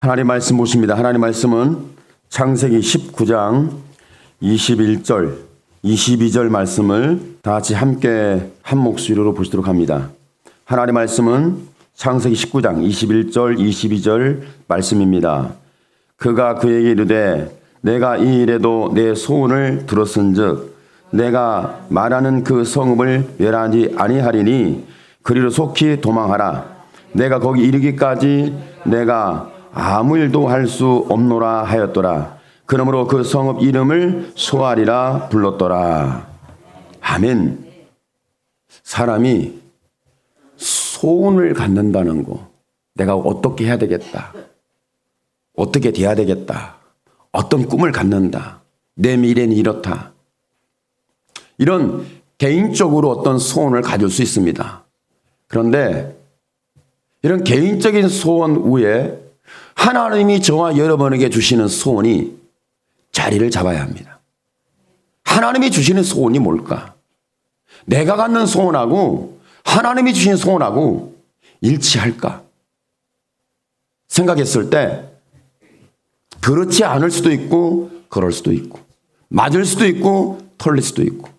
하나님 말씀 보십니다. 하나님 말씀은 창세기 19장 21절, 22절 말씀을 다 같이 함께 한 목소리로 보시도록 합니다. 하나님 말씀은 창세기 19장 21절, 22절 말씀입니다. 그가 그에게 이르되 내가 이 일에도 내 소원을 들었은즉 내가 말하는 그 성읍을 멸하지 아니하리니 그리로 속히 도망하라. 내가 거기 이르기까지 내가 아무 일도 할 수 없노라 하였더라. 그러므로 그 성읍 이름을 소알이라 불렀더라. 아멘. 사람이 소원을 갖는다는 거, 내가 어떻게 해야 되겠다, 어떻게 돼야 되겠다, 어떤 꿈을 갖는다, 내 미래는 이렇다, 이런 개인적으로 어떤 소원을 가질 수 있습니다. 그런데 이런 개인적인 소원 외에 하나님이 저와 여러분에게 주시는 소원이 자리를 잡아야 합니다. 하나님이 주시는 소원이 뭘까? 내가 갖는 소원하고 하나님이 주신 소원하고 일치할까? 생각했을 때 그렇지 않을 수도 있고 그럴 수도 있고 맞을 수도 있고 틀릴 수도 있고,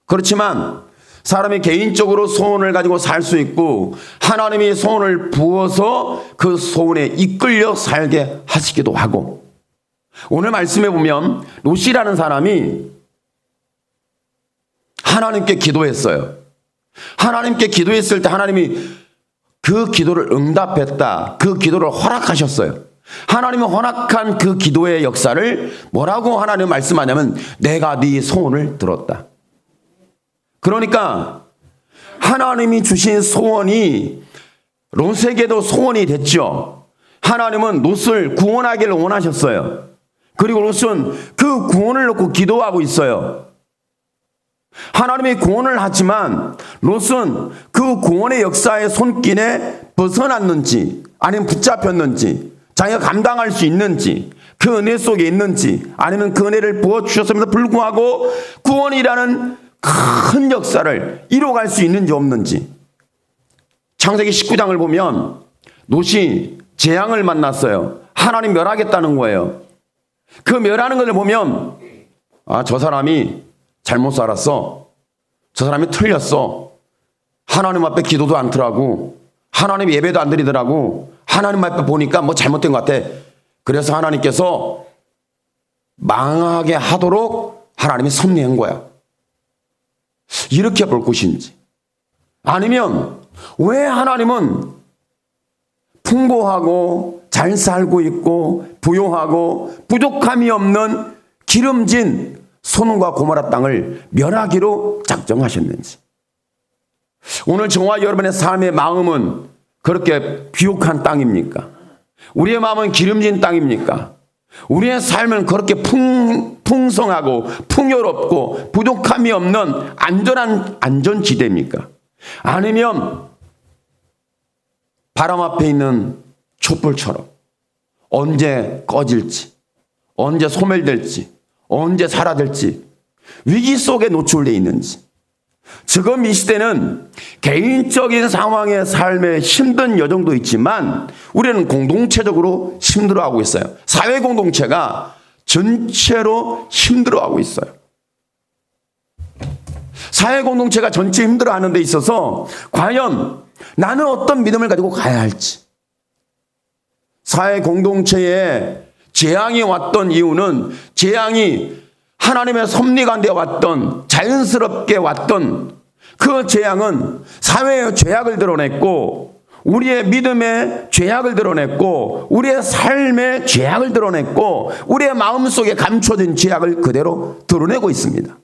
그렇지만 사람이 개인적으로 소원을 가지고 살 수 있고 하나님이 소원을 부어서 그 소원에 이끌려 살게 하시기도 하고, 오늘 말씀에 보면 롯이라는 사람이 하나님께 기도했어요. 하나님께 기도했을 때 하나님이 그 기도를 응답했다. 그 기도를 허락하셨어요. 하나님이 허락한 그 기도의 역사를 뭐라고 하나님 말씀하냐면 내가 네 소원을 들었다. 그러니까 하나님이 주신 소원이 롯에게도 소원이 됐죠. 하나님은 롯을 구원하기를 원하셨어요. 그리고 롯은 그 구원을 놓고 기도하고 있어요. 하나님이 구원을 하지만 롯은 그 구원의 역사의 손길에 벗어났는지 아니면 붙잡혔는지, 자기가 감당할 수 있는지, 그 은혜 속에 있는지, 아니면 그 은혜를 부어주셨음에도 불구하고 구원이라는 큰 역사를 이뤄갈 수 있는지 없는지. 창세기 19장을 보면 롯이 재앙을 만났어요. 하나님 멸하겠다는 거예요. 그 멸하는 것을 보면 저 사람이 잘못 살았어, 저 사람이 틀렸어, 하나님 앞에 기도도 않더라고, 하나님 예배도 안 드리더라고, 하나님 앞에 보니까 뭐 잘못된 것 같아. 그래서 하나님께서 망하게 하도록 하나님이 섭리한 거야. 이렇게 볼 것인지, 아니면 왜 하나님은 풍부하고 잘 살고 있고 부요하고 부족함이 없는 기름진 소돔과 고모라 땅을 멸하기로 작정하셨는지. 오늘 저와 여러분의 삶의 마음은 그렇게 비옥한 땅입니까? 우리의 마음은 기름진 땅입니까? 우리의 삶은 그렇게 풍성하고 풍요롭고 부족함이 없는 안전한 안전지대입니까? 아니면 바람 앞에 있는 촛불처럼 언제 꺼질지, 언제 소멸될지, 언제 사라질지 위기 속에 노출되어 있는지. 지금 이 시대는 개인적인 상황의 삶에 힘든 여정도 있지만 우리는 공동체적으로 힘들어하고 있어요. 사회 공동체가 전체로 힘들어하고 있어요. 사회 공동체가 전체 힘들어하는 데 있어서 과연 나는 어떤 믿음을 가지고 가야 할지. 사회 공동체에 재앙이 왔던 이유는 재앙이 하나님의 섭리 가운데 왔던, 자연스럽게 왔던 그 재앙은 사회의 죄악을 드러냈고, 우리의 믿음의 죄악을 드러냈고, 우리의 삶의 죄악을 드러냈고, 우리의 마음속에 감춰진 죄악을 그대로 드러내고 있습니다.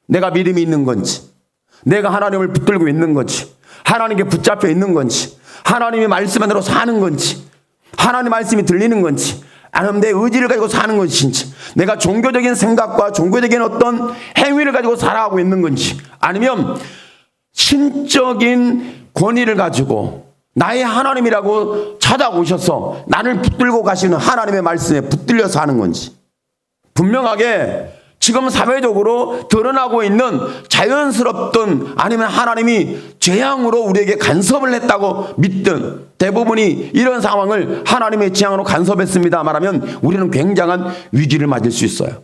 내가 믿음이 있는 건지, 내가 하나님을 붙들고 있는 건지, 하나님께 붙잡혀 있는 건지, 하나님의 말씀 안으로 사는 건지, 하나님의 말씀이 들리는 건지, 아니면 내 의지를 가지고 사는 것인지, 내가 종교적인 생각과 종교적인 어떤 행위를 가지고 살아가고 있는 건지, 아니면 신적인 권위를 가지고 나의 하나님이라고 찾아오셔서 나를 붙들고 가시는 하나님의 말씀에 붙들려 사는 건지. 분명하게 지금 사회적으로 드러나고 있는 자연스럽든 아니면 하나님이 재앙으로 우리에게 간섭을 했다고 믿든 대부분이 이런 상황을 하나님의 재앙으로 간섭했습니다 말하면 우리는 굉장한 위기를 맞을 수 있어요.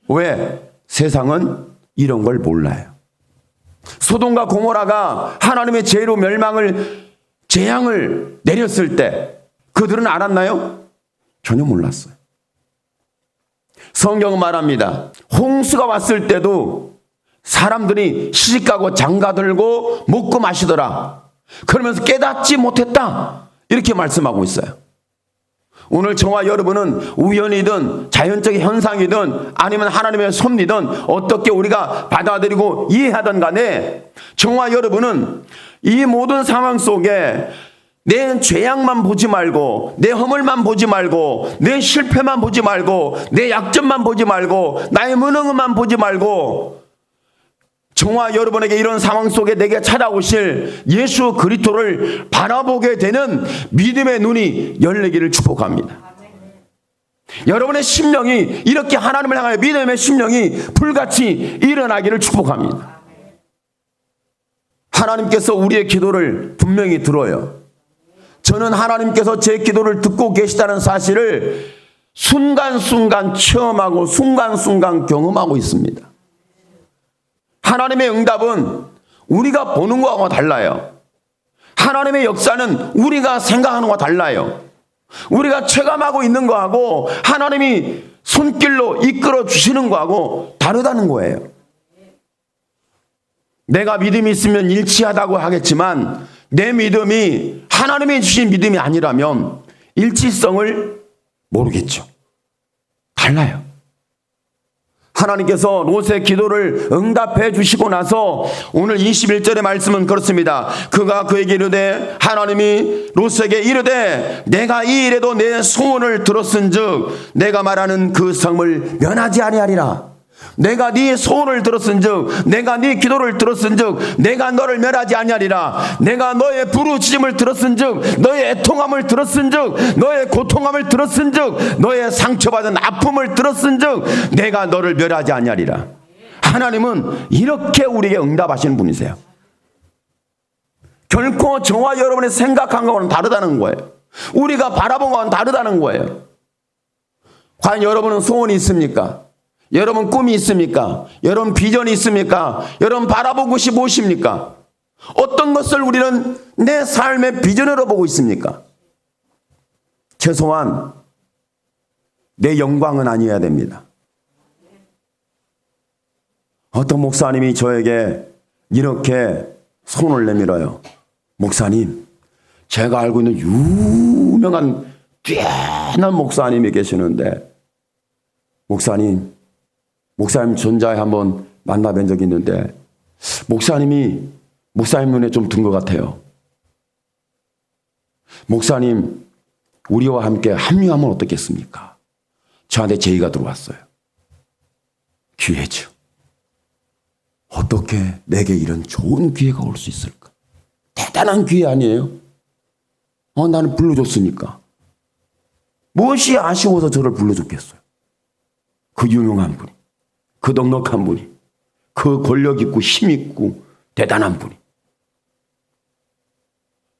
왜? 세상은 이런 걸 몰라요. 소돔과 고모라가 하나님의 죄로 재앙을 내렸을 때 그들은 알았나요? 전혀 몰랐어요. 성경은 말합니다. 홍수가 왔을 때도 사람들이 시집가고 장가들고 먹고 마시더라. 그러면서 깨닫지 못했다. 이렇게 말씀하고 있어요. 오늘 저와 여러분은 우연이든 자연적인 현상이든 아니면 하나님의 섭리든 어떻게 우리가 받아들이고 이해하든 간에 저와 여러분은 이 모든 상황 속에 내 죄악만 보지 말고 내 허물만 보지 말고 내 실패만 보지 말고 내 약점만 보지 말고 나의 무능함만 보지 말고 저와 여러분에게 이런 상황 속에 내게 찾아오실 예수 그리스도를 바라보게 되는 믿음의 눈이 열리기를 축복합니다. 여러분의 심령이 이렇게 하나님을 향하여 믿음의 심령이 불같이 일어나기를 축복합니다. 하나님께서 우리의 기도를 분명히 들어요. 저는 하나님께서 제 기도를 듣고 계시다는 사실을 순간순간 체험하고 순간순간 경험하고 있습니다. 하나님의 응답은 우리가 보는 것과 달라요. 하나님의 역사는 우리가 생각하는 것과 달라요. 우리가 체감하고 있는 것하고 하나님이 손길로 이끌어 주시는 것하고 다르다는 거예요. 내가 믿음이 있으면 일치하다고 하겠지만 내 믿음이 하나님이 주신 믿음이 아니라면 일치성을 모르겠죠. 달라요. 하나님께서 롯의 기도를 응답해 주시고 나서 오늘 21절의 말씀은 그렇습니다. 그가 그에게 이르되 하나님이 롯에게 이르되 내가 이 일에도 내 소원을 들었은즉 내가 말하는 그 성을 면하지 아니하리라. 내가 네 소원을 들었은즉 내가 네 기도를 들었은즉 내가 너를 멸하지 아니하리라. 내가 너의 부르짖음을 들었은즉 너의 애통함을 들었은즉 너의 고통함을 들었은즉 너의 상처받은 아픔을 들었은즉 내가 너를 멸하지 아니하리라. 하나님은 이렇게 우리에게 응답하시는 분이세요. 결코 저와 여러분이 생각한 것과는 다르다는 거예요. 우리가 바라본 것과는 다르다는 거예요. 과연 여러분은 소원이 있습니까? 여러분 꿈이 있습니까? 여러분 비전이 있습니까? 여러분 바라본 것이 무엇입니까? 어떤 것을 우리는 내 삶의 비전으로 보고 있습니까? 최소한 내 영광은 아니어야 됩니다. 어떤 목사님이 저에게 이렇게 손을 내밀어요. 목사님, 제가 알고 있는 유명한 뛰어난 목사님이 계시는데 목사님 전자에 한번 만나뵌 적이 있는데 목사님 눈에 좀 든 것 같아요. 목사님, 우리와 함께 합류하면 어떻겠습니까? 저한테 제의가 들어왔어요. 기회죠. 어떻게 내게 이런 좋은 기회가 올 수 있을까? 대단한 기회 아니에요? 나는 불러줬으니까. 무엇이 아쉬워서 저를 불러줬겠어요? 그 유명한 분이, 그 넉넉한 분이, 그 권력 있고 힘 있고 대단한 분이.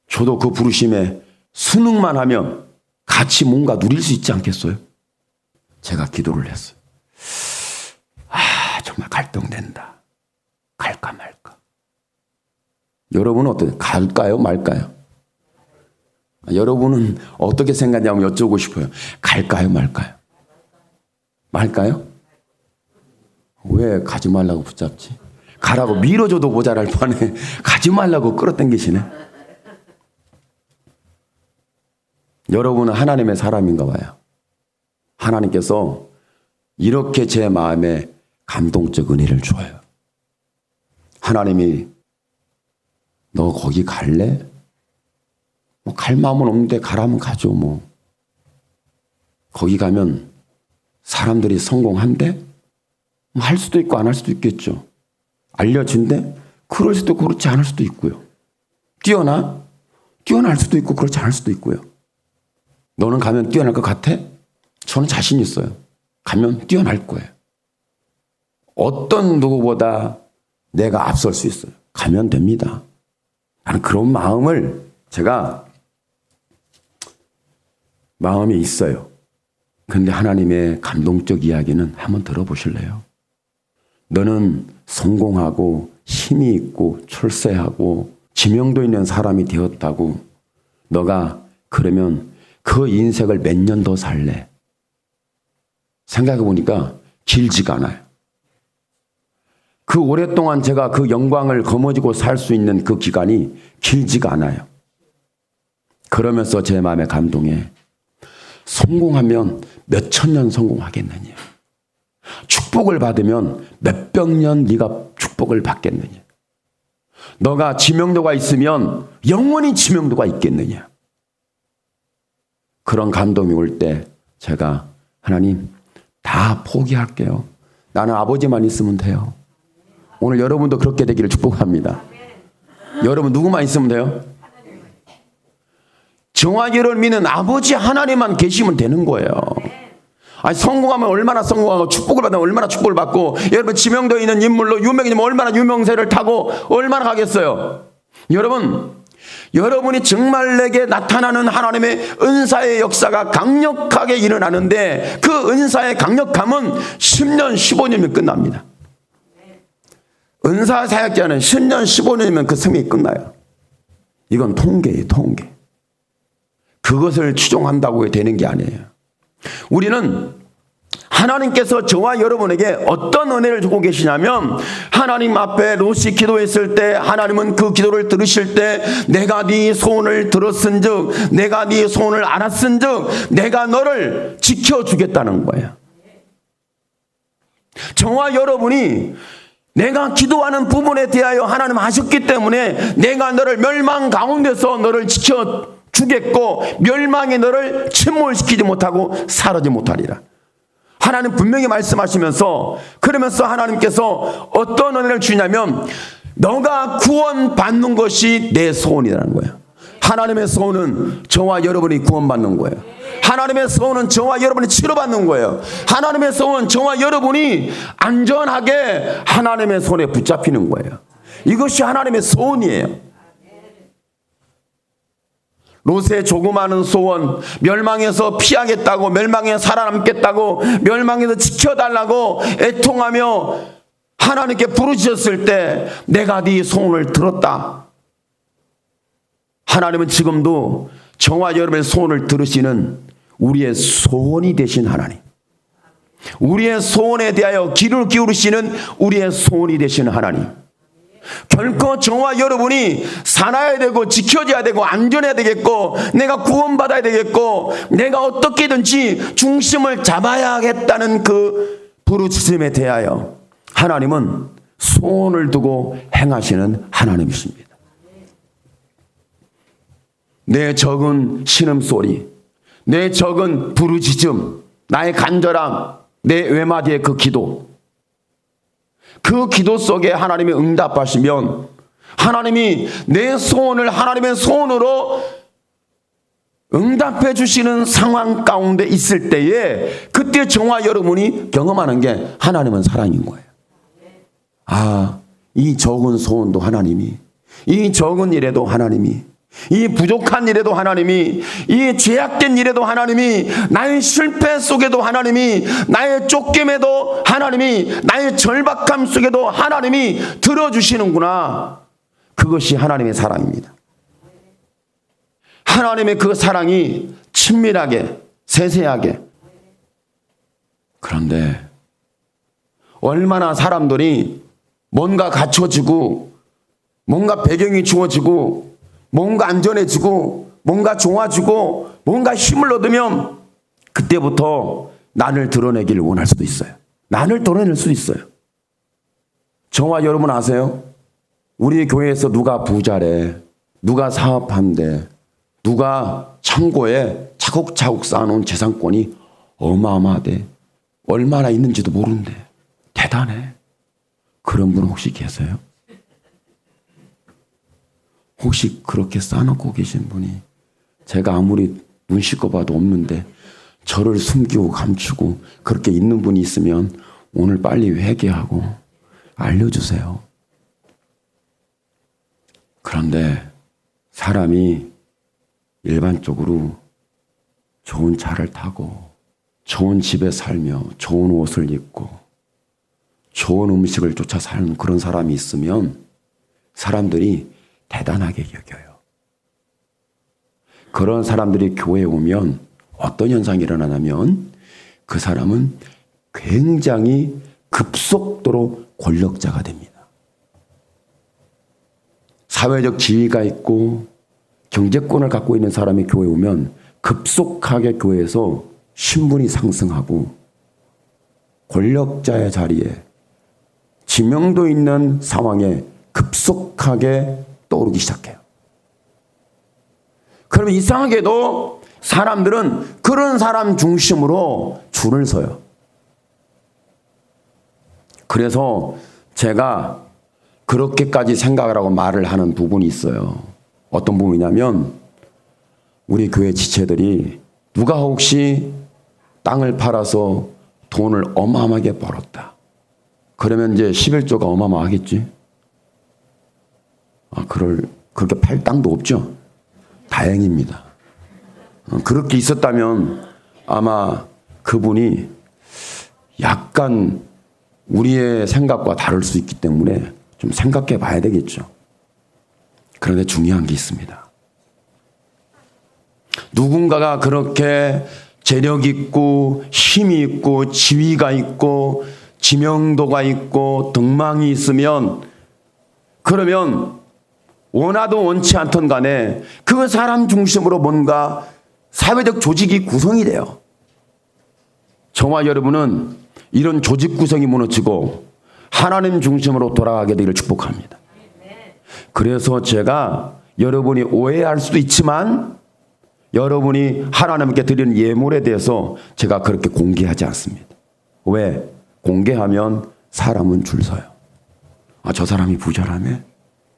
저도 그 부르심에 순응만 하면 같이 뭔가 누릴 수 있지 않겠어요? 제가 기도를 했어요. 정말 갈등된다. 갈까 말까. 여러분은 어떠세요? 갈까요 말까요? 여러분은 어떻게 생각하냐면 여쭤보고 싶어요. 갈까요 말까요? 말까요? 왜 가지 말라고 붙잡지? 가라고 밀어줘도 모자랄 판에 가지 말라고 끌어당기시네. 여러분은 하나님의 사람인가 봐요. 하나님께서 이렇게 제 마음에 감동적 은혜를 줘요. 하나님이 너 거기 갈래? 뭐 갈 마음은 없는데 가라면 가죠 뭐. 거기 가면 사람들이 성공한대? 뭐 할 수도 있고 안 할 수도 있겠죠. 알려진대? 그럴 수도 있고 그렇지 않을 수도 있고요. 뛰어날 수도 있고 그렇지 않을 수도 있고요. 너는 가면 뛰어날 것 같아? 저는 자신 있어요. 가면 뛰어날 거예요. 어떤 누구보다 내가 앞설 수 있어요. 가면 됩니다. 나는 그런 마음을 제가 마음에 있어요. 근데 하나님의 감동적 이야기는 한번 들어보실래요? 너는 성공하고 힘이 있고 출세하고 지명도 있는 사람이 되었다고 너가 그러면 그 인생을 몇 년 더 살래? 생각해 보니까 길지가 않아요. 그 오랫동안 제가 그 영광을 거머쥐고 살 수 있는 그 기간이 길지가 않아요. 그러면서 제 마음에 감동해. 성공하면 몇 천 년 성공하겠느냐. 축복을 받으면 몇백 년 네가 축복을 받겠느냐. 너가 지명도가 있으면 영원히 지명도가 있겠느냐. 그런 감동이 올 때 제가 하나님 다 포기할게요. 나는 아버지만 있으면 돼요. 오늘 여러분도 그렇게 되기를 축복합니다. 여러분 누구만 있으면 돼요? 정화기를 믿는 아버지 하나님만 계시면 되는 거예요. 아니 성공하면 얼마나 성공하고 축복을 받으면 얼마나 축복을 받고 여러분 지명도 있는 인물로 유명해지면 얼마나 유명세를 타고 얼마나 가겠어요. 여러분이 정말 내게 나타나는 하나님의 은사의 역사가 강력하게 일어나는데 그 은사의 강력함은 10년 15년이면 끝납니다. 은사 사역자는 10년 15년이면 그 생명이 끝나요. 이건 통계예요. 통계. 그것을 추종한다고 되는 게 아니에요. 우리는 하나님께서 저와 여러분에게 어떤 은혜를 주고 계시냐면 하나님 앞에 롯이 기도했을 때 하나님은 그 기도를 들으실 때 내가 네 소원을 들었은즉 내가 네 소원을 알았은즉 내가 너를 지켜주겠다는 거예요. 저와 여러분이 내가 기도하는 부분에 대하여 하나님 하셨기 때문에 내가 너를 멸망 가운데서 너를 지켜주겠고 멸망에 너를 침몰시키지 못하고 사르지 못하리라. 하나님 분명히 말씀하시면서 그러면서 하나님께서 어떤 은혜를 주냐면 너가 구원받는 것이 내 소원이라는 거예요. 하나님의 소원은 저와 여러분이 구원받는 거예요. 하나님의 소원은 저와 여러분이 치료받는 거예요. 하나님의 소원은 저와 여러분이 안전하게 하나님의 손에 붙잡히는 거예요. 이것이 하나님의 소원이에요. 롯의 조그마한 소원, 멸망에서 피하겠다고, 멸망에 살아남겠다고, 멸망에서 지켜달라고 애통하며 하나님께 부르짖었을 때 내가 네 소원을 들었다. 하나님은 지금도 저와 여러분의 소원을 들으시는 우리의 소원이 되신 하나님, 우리의 소원에 대하여 귀를 기울이시는 우리의 소원이 되시는 하나님, 결코 저와 여러분이 살아야 되고 지켜져야 되고 안전해야 되겠고 내가 구원받아야 되겠고 내가 어떻게든지 중심을 잡아야겠다는 그 부르짖음에 대하여 하나님은 소원을 두고 행하시는 하나님이십니다. 내 적은 신음소리, 내 적은 부르짖음, 나의 간절함, 내 외마디의 그 기도, 그 기도 속에 하나님이 응답하시면 하나님이 내 소원을 하나님의 소원으로 응답해 주시는 상황 가운데 있을 때에 그때 저와 여러분이 경험하는 게 하나님은 사랑인 거예요. 아, 이 적은 소원도 하나님이, 이 적은 일에도 하나님이, 이 부족한 일에도 하나님이, 이 죄악된 일에도 하나님이, 나의 실패 속에도 하나님이, 나의 쫓김에도 하나님이, 나의 절박함 속에도 하나님이 들어주시는구나. 그것이 하나님의 사랑입니다. 하나님의 그 사랑이 친밀하게 세세하게. 그런데 얼마나 사람들이 뭔가 갖춰지고 뭔가 배경이 주어지고 뭔가 안전해지고 뭔가 좋아지고 뭔가 힘을 얻으면 그때부터 난을 드러내기를 원할 수도 있어요. 난을 드러낼 수도 있어요. 저와 여러분 아세요? 우리 교회에서 누가 부자래, 누가 사업한대, 누가 창고에 차곡차곡 쌓아놓은 재산권이 어마어마하대, 얼마나 있는지도 모른대, 대단해. 그런 분 혹시 계세요? 혹시 그렇게 쌓아놓고 계신 분이 제가 아무리 눈 씻고 봐도 없는데 저를 숨기고 감추고 그렇게 있는 분이 있으면 오늘 빨리 회개하고 알려주세요. 그런데 사람이 일반적으로 좋은 차를 타고 좋은 집에 살며 좋은 옷을 입고 좋은 음식을 쫓아 사는 그런 사람이 있으면 사람들이 대단하게 여겨요. 그런 사람들이 교회에 오면 어떤 현상이 일어나냐면 그 사람은 굉장히 급속도로 권력자가 됩니다. 사회적 지위가 있고 경제권을 갖고 있는 사람이 교회에 오면 급속하게 교회에서 신분이 상승하고 권력자의 자리에 지명도 있는 상황에 급속하게 떠오르기 시작해요. 그러면 이상하게도 사람들은 그런 사람 중심으로 줄을 서요. 그래서 제가 그렇게까지 생각을 하고 말을 하는 부분이 있어요. 어떤 부분이냐면 우리 교회 지체들이 누가 혹시 땅을 팔아서 돈을 어마어마하게 벌었다. 그러면 이제 11조가 어마어마하겠지. 그렇게 팔 땅도 없죠. 다행입니다. 그렇게 있었다면 아마 그분이 약간 우리의 생각과 다를 수 있기 때문에 좀 생각해 봐야 되겠죠. 그런데 중요한 게 있습니다. 누군가가 그렇게 재력 있고 힘이 있고 지위가 있고 지명도가 있고 등망이 있으면 그러면 원하도 원치 않던 간에 그 사람 중심으로 뭔가 사회적 조직이 구성이 돼요. 저와 여러분은 이런 조직 구성이 무너지고 하나님 중심으로 돌아가게 되기를 축복합니다. 그래서 제가 여러분이 오해할 수도 있지만 여러분이 하나님께 드리는 예물에 대해서 제가 그렇게 공개하지 않습니다. 왜? 공개하면 사람은 줄 서요. 저 사람이 부자라며?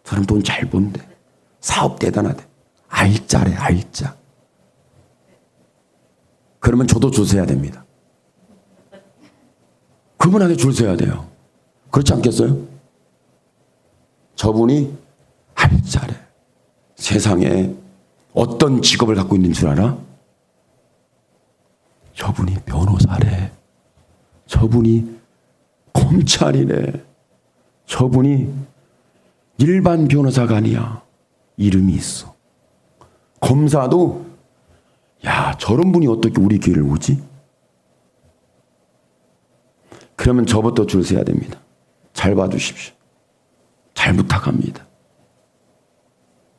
저 사람 돈 잘 번대. 사업 대단하대. 알짜래, 알짜. 그러면 저도 줄 서야 됩니다. 그분한테 줄 서야 돼요. 그렇지 않겠어요? 저분이 알짜래. 세상에 어떤 직업을 갖고 있는 줄 알아? 저분이 변호사래. 저분이 검찰이래. 저분이 일반 변호사가 아니야. 이름이 있어. 검사도 야, 저런 분이 어떻게 우리 교회를 오지? 그러면 저부터 줄 서야 됩니다. 잘 봐주십시오. 잘 부탁합니다.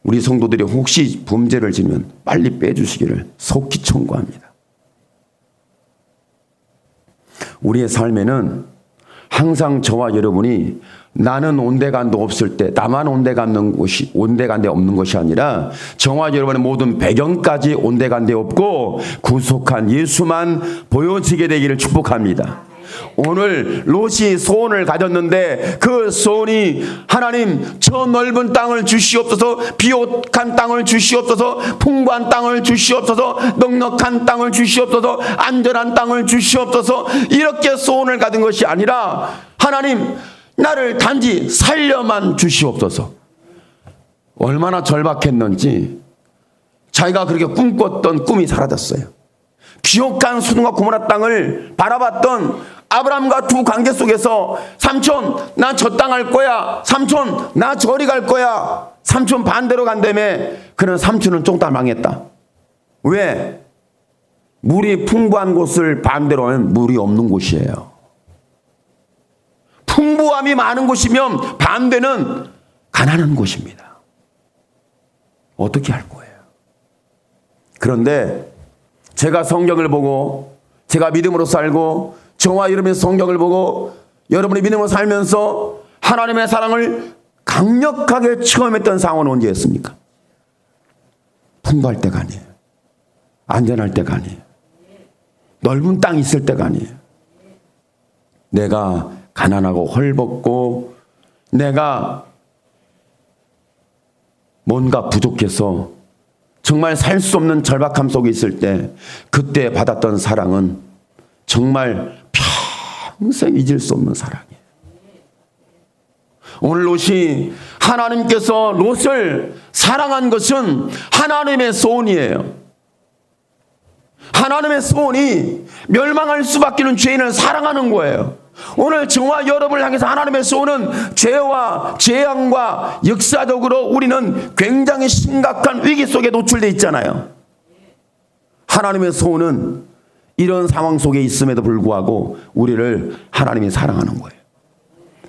우리 성도들이 혹시 범죄를 지면 빨리 빼주시기를 속히 청구합니다. 우리의 삶에는 항상 저와 여러분이 나는 온데간도 없을 때 나만 온데간데 없는 것이 아니라 저와 여러분의 모든 배경까지 온데간데 없고 구속한 예수만 보여지게 되기를 축복합니다. 오늘 롯이 소원을 가졌는데 그 소원이 하나님 저 넓은 땅을 주시옵소서, 비옥한 땅을 주시옵소서, 풍부한 땅을 주시옵소서, 넉넉한 땅을 주시옵소서, 안전한 땅을 주시옵소서, 이렇게 소원을 가진 것이 아니라 하나님 나를 단지 살려만 주시옵소서. 얼마나 절박했는지 자기가 그렇게 꿈꿨던 꿈이 사라졌어요. 비옥한 소돔과 고모라 땅을 바라봤던 아브라함과 두 관계 속에서 삼촌 나 저 땅 갈 거야, 삼촌 나 저리 갈 거야, 삼촌 반대로 간다며. 그런 삼촌은 쫑딱 망했다. 왜? 물이 풍부한 곳을 반대로 하면 물이 없는 곳이에요. 풍부함이 많은 곳이면 반대는 가난한 곳입니다. 어떻게 할 거예요? 그런데 제가 성경을 보고 제가 믿음으로 살고 저와 여러분의 성경을 보고 여러분의 믿음으로 살면서 하나님의 사랑을 강력하게 체험했던 상황은 언제였습니까? 풍부할 때가 아니에요. 안전할 때가 아니에요. 넓은 땅이 있을 때가 아니에요. 내가 가난하고 헐벗고 내가 뭔가 부족해서 정말 살 수 없는 절박함 속에 있을 때 그때 받았던 사랑은 정말 평생 잊을 수 없는 사랑이에요. 오늘 롯이 하나님께서 롯을 사랑한 것은 하나님의 소원이에요. 하나님의 소원이 멸망할 수밖에 없는 죄인을 사랑하는 거예요. 오늘 저와 여러분을 향해서 하나님의 소원은 죄와 재앙과 역사적으로 우리는 굉장히 심각한 위기 속에 노출되어 있잖아요. 하나님의 소원은 이런 상황 속에 있음에도 불구하고 우리를 하나님이 사랑하는 거예요.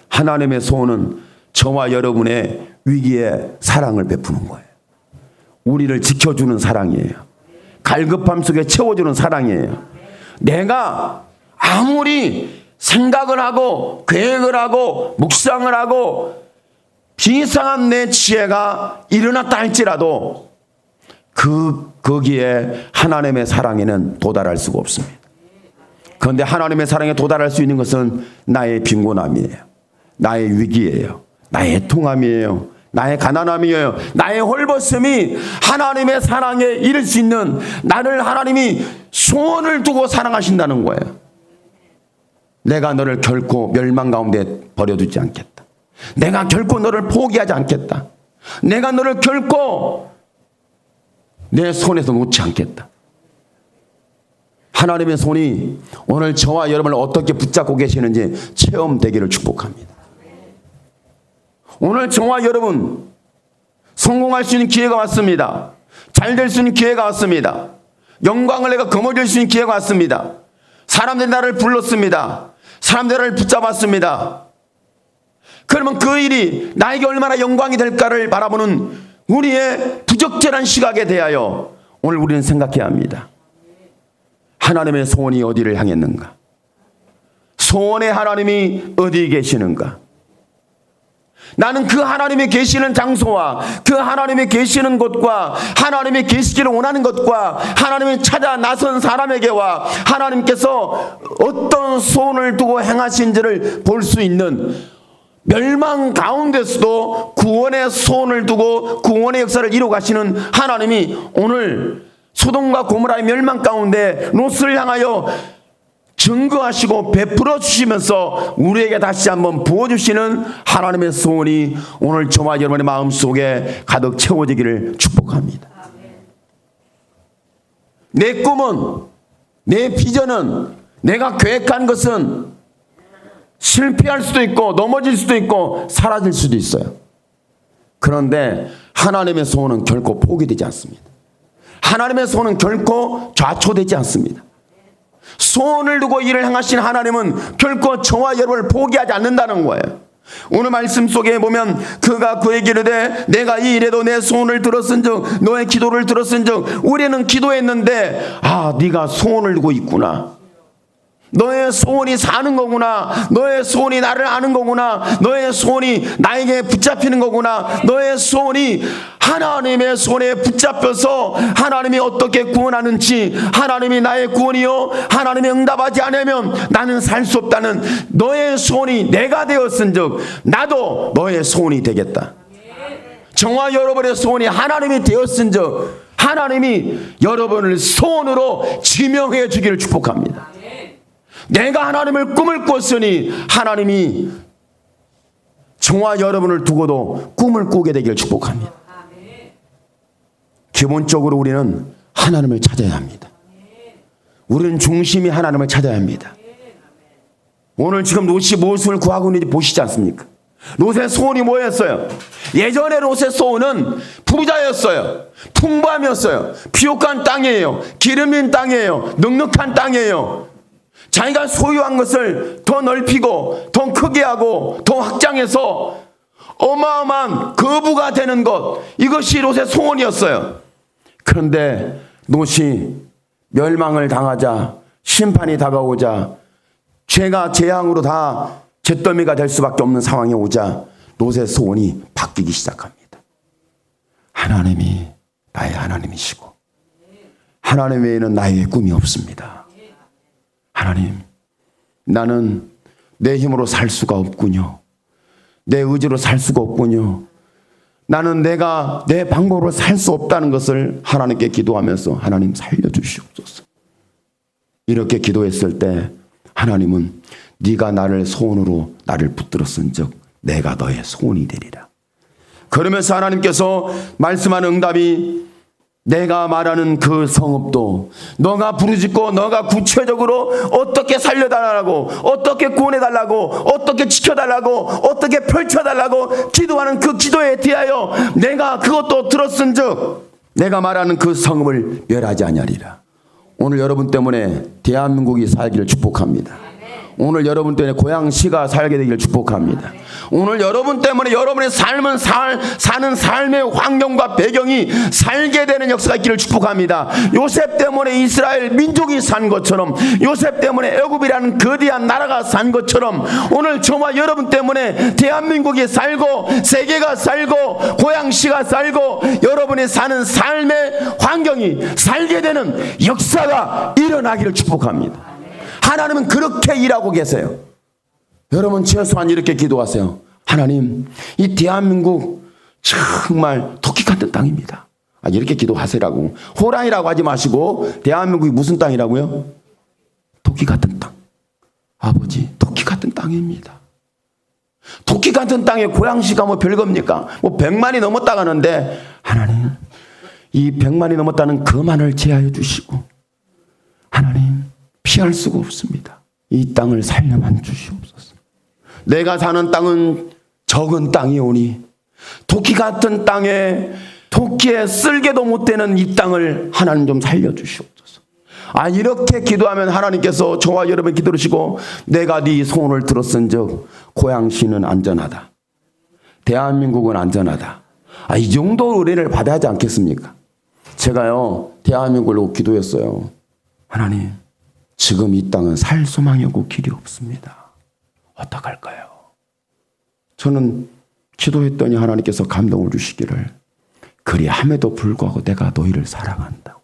하나님의 소원은 저와 여러분의 위기에 사랑을 베푸는 거예요. 우리를 지켜주는 사랑이에요. 갈급함 속에 채워주는 사랑이에요. 내가 아무리 생각을 하고 계획을 하고 묵상을 하고 비상한 내 지혜가 일어났다 할지라도 거기에 하나님의 사랑에는 도달할 수가 없습니다. 그런데 하나님의 사랑에 도달할 수 있는 것은 나의 빈곤함이에요. 나의 위기예요. 나의 애통함이에요. 나의 가난함이에요. 나의 홀벗음이 하나님의 사랑에 이를 수 있는 나를 하나님이 소원을 두고 사랑하신다는 거예요. 내가 너를 결코 멸망 가운데 버려두지 않겠다. 내가 결코 너를 포기하지 않겠다. 내가 너를 결코 내 손에서 놓지 않겠다. 하나님의 손이 오늘 저와 여러분을 어떻게 붙잡고 계시는지 체험되기를 축복합니다. 오늘 저와 여러분 성공할 수 있는 기회가 왔습니다. 잘 될 수 있는 기회가 왔습니다. 영광을 내가 거머쥘 수 있는 기회가 왔습니다. 사람들이 나를 불렀습니다. 사람들이 나를 붙잡았습니다. 그러면 그 일이 나에게 얼마나 영광이 될까를 바라보는 우리의 부적절한 시각에 대하여 오늘 우리는 생각해야 합니다. 하나님의 소원이 어디를 향했는가? 소원의 하나님이 어디 계시는가? 나는 그 하나님이 계시는 장소와 그 하나님이 계시는 곳과 하나님이 계시기를 원하는 것과 하나님이 찾아 나선 사람에게와 하나님께서 어떤 소원을 두고 행하신지를 볼 수 있는 멸망 가운데서도 구원의 소원을 두고 구원의 역사를 이루어 가시는 하나님이 오늘 소돔과 고모라의 멸망 가운데 롯을 향하여 증거하시고 베풀어 주시면서 우리에게 다시 한번 부어주시는 하나님의 소원이 오늘 저와 여러분의 마음속에 가득 채워지기를 축복합니다. 내 꿈은, 내 비전은, 내가 계획한 것은 실패할 수도 있고 넘어질 수도 있고 사라질 수도 있어요. 그런데 하나님의 소원은 결코 포기되지 않습니다. 하나님의 소원은 결코 좌초되지 않습니다. 소원을 두고 일을 행하신 하나님은 결코 저와 여러분을 포기하지 않는다는 거예요. 오늘 말씀 속에 보면 그가 그에게 이르되 내가 이 일에도 내 소원을 들었은즉 너의 기도를 들었은즉 우리는 기도했는데 네가 소원을 두고 있구나. 너의 소원이 사는 거구나. 너의 소원이 나를 아는 거구나. 너의 소원이 나에게 붙잡히는 거구나. 너의 소원이 하나님의 손에 붙잡혀서 하나님이 어떻게 구원하는지, 하나님이 나의 구원이요 하나님이 응답하지 않으면 나는 살 수 없다는 너의 소원이 내가 되었은즉 나도 너의 소원이 되겠다. 저와 여러분의 소원이 하나님이 되었은즉 하나님이 여러분을 소원으로 지명해 주기를 축복합니다. 내가 하나님을 꿈을 꿨으니 하나님이 저와 여러분을 두고도 꿈을 꾸게 되기를 축복합니다. 기본적으로 우리는 하나님을 찾아야 합니다. 우리는 중심이 하나님을 찾아야 합니다. 오늘 지금 롯이 무엇을 구하고 있는지 보시지 않습니까? 롯의 소원이 뭐였어요? 예전에 롯의 소원은 부자였어요. 풍부함이었어요. 비옥한 땅이에요. 기름진 땅이에요. 넉넉한 땅이에요. 자기가 소유한 것을 더 넓히고 더 크게 하고 더 확장해서 어마어마한 거부가 되는 것, 이것이 롯의 소원이었어요. 그런데 롯이 멸망을 당하자, 심판이 다가오자, 죄가 재앙으로 다 잿더미가 될 수밖에 없는 상황이 오자 롯의 소원이 바뀌기 시작합니다. 하나님이 나의 하나님이시고 하나님 외에는 나에게 꿈이 없습니다. 하나님, 나는 내 힘으로 살 수가 없군요. 내 의지로 살 수가 없군요. 나는 내가 내 방법으로 살 수 없다는 것을 하나님께 기도하면서 하나님 살려주시옵소서. 이렇게 기도했을 때 하나님은 네가 나를 소원으로 나를 붙들었은즉 내가 너의 소원이 되리라. 그러면서 하나님께서 말씀하는 응답이 내가 말하는 그 성읍도 너가 부르짖고 너가 구체적으로 어떻게 살려달라고, 어떻게 구원해달라고, 어떻게 지켜달라고, 어떻게 펼쳐달라고 기도하는 그 기도에 대하여 내가 그것도 들었은즉 내가 말하는 그 성읍을 멸하지 아니하리라. 오늘 여러분 때문에 대한민국이 살기를 축복합니다. 오늘 여러분 때문에 고양시가 살게 되기를 축복합니다. 오늘 여러분 때문에 여러분의 삶은 사는 삶의 환경과 배경이 살게 되는 역사가 있기를 축복합니다. 요셉 때문에 이스라엘 민족이 산 것처럼, 요셉 때문에 애굽이라는 거대한 나라가 산 것처럼 오늘 저와 여러분 때문에 대한민국이 살고 세계가 살고 고양시가 살고 여러분이 사는 삶의 환경이 살게 되는 역사가 일어나기를 축복합니다. 하나님은 그렇게 일하고 계세요. 여러분 최소한 이렇게 기도하세요. 하나님, 이 대한민국 정말 토끼 같은 땅입니다. 이렇게 기도하세요라고. 호랑이라고 하지 마시고 대한민국이 무슨 땅이라고요? 토끼 같은 땅. 아버지, 토끼 같은 땅입니다. 토끼 같은 땅에 고양시가 뭐 별겁니까? 뭐 100만이 넘었다 가는데 하나님, 이 100만이 넘었다는 그만을 제하여 주시고 하나님, 피할 수가 없습니다. 이 땅을 살려만 주시옵소서. 내가 사는 땅은 적은 땅이오니 토끼 같은 땅에 토끼에 쓸개도 못 되는 이 땅을 하나님 좀 살려주시옵소서. 이렇게 기도하면 하나님께서 저와 여러분 기도하시고 내가 네 소원을 들었은즉 고양시는 안전하다. 대한민국은 안전하다. 이 정도 의뢰를 받아야 하지 않겠습니까? 제가요 대한민국을 기도했어요. 하나님, 지금 이 땅은 살 소망이 없고 길이 없습니다. 어떡할까요? 저는 기도했더니 하나님께서 감동을 주시기를 그리함에도 불구하고 내가 너희를 사랑한다.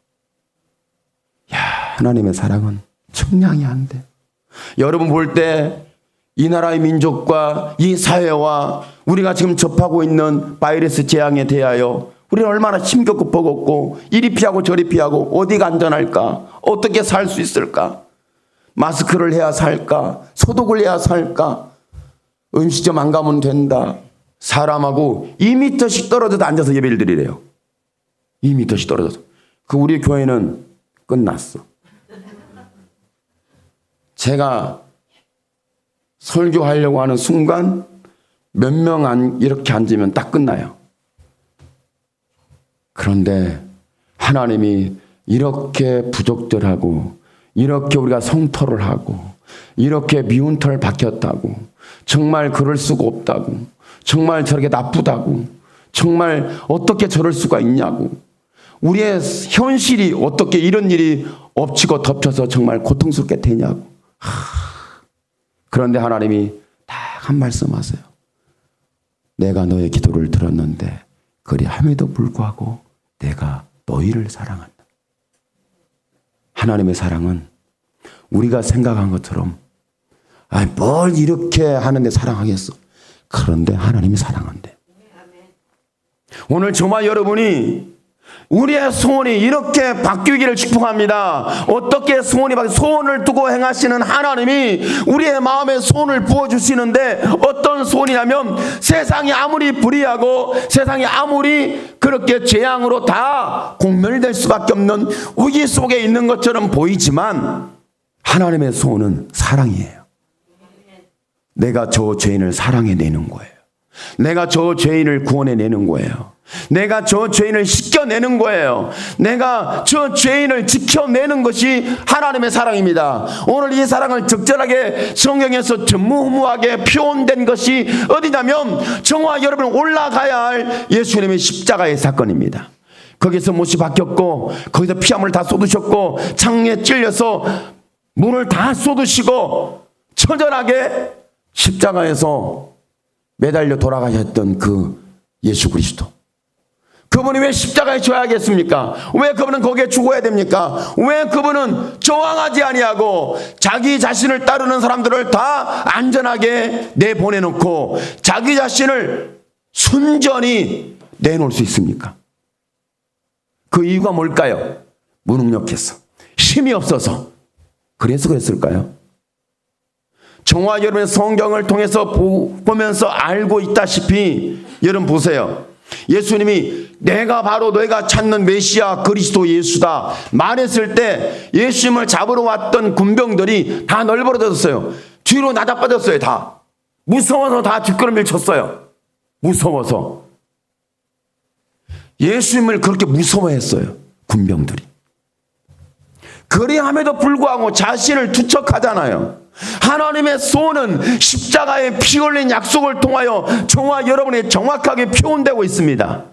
하나님의 사랑은 측량이 안 돼. 여러분 볼 때 이 나라의 민족과 이 사회와 우리가 지금 접하고 있는 바이러스 재앙에 대하여 우리는 얼마나 심겹고 버겁고 이리 피하고 저리 피하고 어디가 안전할까? 어떻게 살 수 있을까? 마스크를 해야 살까? 소독을 해야 살까? 음식점 안 가면 된다. 사람하고 2m씩 떨어져서 앉아서 예배를 드리래요. 2m씩 떨어져서. 우리 교회는 끝났어. 제가 설교하려고 하는 순간 몇 명 이렇게 앉으면 딱 끝나요. 그런데 하나님이 이렇게 부적절하고 이렇게 우리가 성토를 하고 이렇게 미운 털 박혔다고 정말 그럴 수가 없다고 정말 저렇게 나쁘다고 정말 어떻게 저럴 수가 있냐고 우리의 현실이 어떻게 이런 일이 엎치고 덮쳐서 정말 고통스럽게 되냐고. 그런데 하나님이 딱 한 말씀 하세요. 내가 너의 기도를 들었는데 그리함에도 불구하고 내가 너희를 사랑한다. 하나님의 사랑은 우리가 생각한 것처럼 뭘 이렇게 하는데 사랑하겠어. 그런데 하나님이 사랑한대. 오늘 저와 여러분이 우리의 소원이 이렇게 바뀌기를 축복합니다. 어떻게 소원을 두고 행하시는 하나님이 우리의 마음에 소원을 부어주시는데 어떤 소원이냐면 세상이 아무리 불의하고 세상이 아무리 그렇게 재앙으로 다 공멸될 수밖에 없는 위기 속에 있는 것처럼 보이지만 하나님의 소원은 사랑이에요. 내가 저 죄인을 사랑해내는 거예요. 내가 저 죄인을 구원해내는 거예요. 내가 저 죄인을 씻겨내는 거예요. 내가 저 죄인을 지켜내는 것이 하나님의 사랑입니다. 오늘 이 사랑을 적절하게 성경에서 전무후무하게 표현된 것이 어디냐면 저와 여러분 올라가야 할 예수님의 십자가의 사건입니다. 거기서 못이 박혔고 거기서 피함을 다 쏟으셨고 창에 찔려서 문을 다 쏟으시고 처절하게 십자가에서 매달려 돌아가셨던 그 예수 그리스도. 그분이 왜 십자가에 져야겠습니까? 왜 그분은 거기에 죽어야 됩니까? 왜 그분은 저항하지 아니하고 자기 자신을 따르는 사람들을 다 안전하게 내보내놓고 자기 자신을 순전히 내놓을 수 있습니까? 그 이유가 뭘까요? 무능력해서, 힘이 없어서. 그래서 그랬을까요? 저와 여러분의 성경을 통해서 보면서 알고 있다시피 여러분 보세요. 예수님이 내가 바로 너희가 찾는 메시아 그리스도 예수다 말했을 때 예수님을 잡으러 왔던 군병들이 다 널브러졌어요. 뒤로 나다빠졌어요. 다 무서워서 다 뒷걸음질 쳤어요. 무서워서. 예수님을 그렇게 무서워했어요. 군병들이. 그리함에도 불구하고 자신을 투척하잖아요. 하나님의 소원은 십자가에 피 흘린 약속을 통하여 저와 여러분에 정확하게 표현되고 있습니다.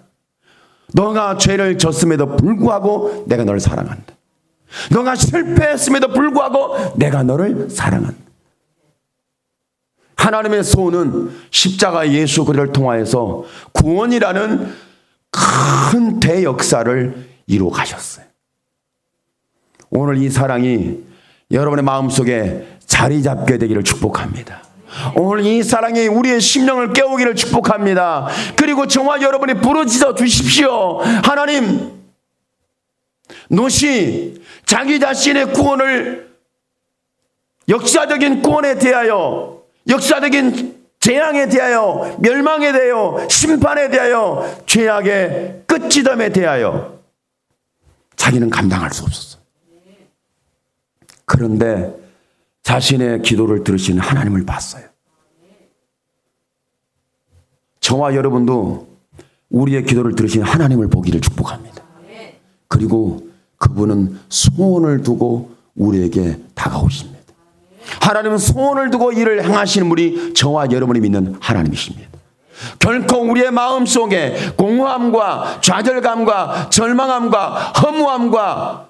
너가 죄를 졌음에도 불구하고 내가 너를 사랑한다. 너가 실패했음에도 불구하고 내가 너를 사랑한다. 하나님의 소원은 십자가 예수 그리스도를 통하여서 구원이라는 큰 대역사를 이루어 가셨어요. 오늘 이 사랑이 여러분의 마음속에 자리 잡게 되기를 축복합니다. 오늘 이 사랑이 우리의 심령을 깨우기를 축복합니다. 그리고 저와 여러분이 부르짖어 주십시오. 하나님, 노시 자기 자신의 구원을 역사적인 구원에 대하여, 역사적인 재앙에 대하여, 멸망에 대하여, 심판에 대하여, 죄악의 끝지점에 대하여 자기는 감당할 수 없었어요. 그런데 자신의 기도를 들으시는 하나님을 봤어요. 저와 여러분도 우리의 기도를 들으시는 하나님을 보기를 축복합니다. 그리고 그분은 소원을 두고 우리에게 다가오십니다. 하나님은 소원을 두고 일을 행하시는 분이 저와 여러분이 믿는 하나님이십니다. 결코 우리의 마음속에 공허함과 좌절감과 절망함과 허무함과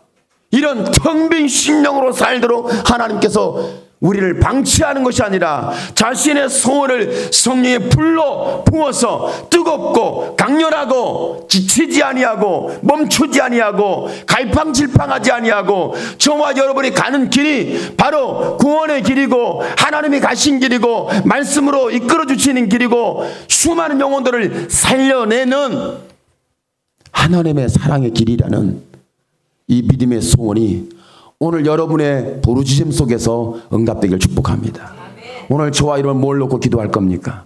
이런 텅 빈 심령으로 살도록 하나님께서 우리를 방치하는 것이 아니라 자신의 소원을 성령의 불로 부어서 뜨겁고 강렬하고 지치지 아니하고 멈추지 아니하고 갈팡질팡하지 아니하고 저와 여러분이 가는 길이 바로 구원의 길이고 하나님이 가신 길이고 말씀으로 이끌어 주시는 길이고 수많은 영혼들을 살려내는 하나님의 사랑의 길이라는 이 믿음의 소원이 오늘 여러분의 부르짖음 속에서 응답되기를 축복합니다. 오늘 저와 여러분 뭘 놓고 기도할 겁니까?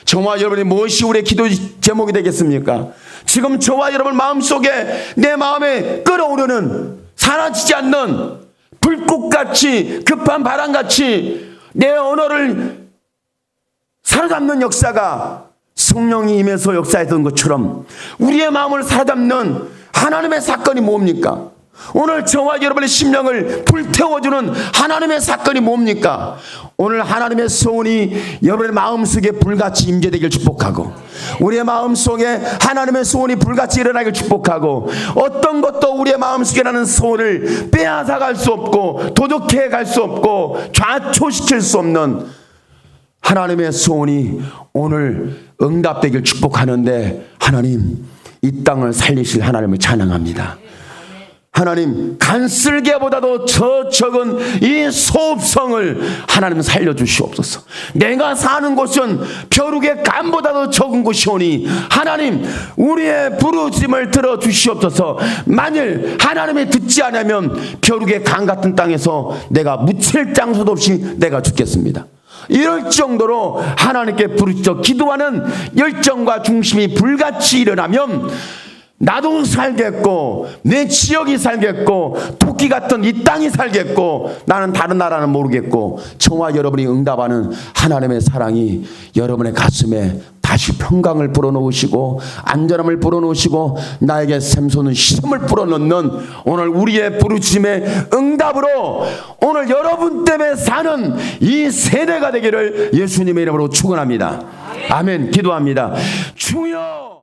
저와 여러분이 무엇이 우리의 기도 제목이 되겠습니까? 지금 저와 여러분 마음속에 내 마음에 끓어오르는 사라지지 않는 불꽃같이 급한 바람같이 내 언어를 사로잡는 역사가 성령이 임해서 역사했던 것처럼 우리의 마음을 사로잡는 하나님의 사건이 뭡니까? 오늘 저와 여러분의 심령을 불태워주는 하나님의 사건이 뭡니까? 오늘 하나님의 소원이 여러분의 마음속에 불같이 임재되길 축복하고 우리의 마음속에 하나님의 소원이 불같이 일어나길 축복하고 어떤 것도 우리의 마음속에 나는 소원을 빼앗아갈 수 없고 도둑해 갈 수 없고 좌초시킬 수 없는 하나님의 소원이 오늘 응답되길 축복하는데 하나님 이 땅을 살리실 하나님을 찬양합니다. 하나님 간쓸개보다도 저 적은 이 소읍성을 하나님 살려주시옵소서. 내가 사는 곳은 벼룩의 간보다도 적은 곳이오니 하나님 우리의 부르짖음을 들어주시옵소서. 만일 하나님이 듣지 않으면 벼룩의 간 같은 땅에서 내가 묻힐 장소도 없이 내가 죽겠습니다. 이럴 정도로 하나님께 부르짖어 기도하는 열정과 중심이 불같이 일어나면 나도 살겠고 내 지역이 살겠고 토끼 같은 이 땅이 살겠고 나는 다른 나라는 모르겠고 저와 여러분이 응답하는 하나님의 사랑이 여러분의 가슴에 다시 평강을 불어넣으시고 안전함을 불어넣으시고 나에게 샘솟는 힘을 불어넣는 오늘 우리의 부르짖음의 응답으로 오늘 여러분 때문에 사는 이 세대가 되기를 예수님의 이름으로 축원합니다. 아멘. 기도합니다. 주여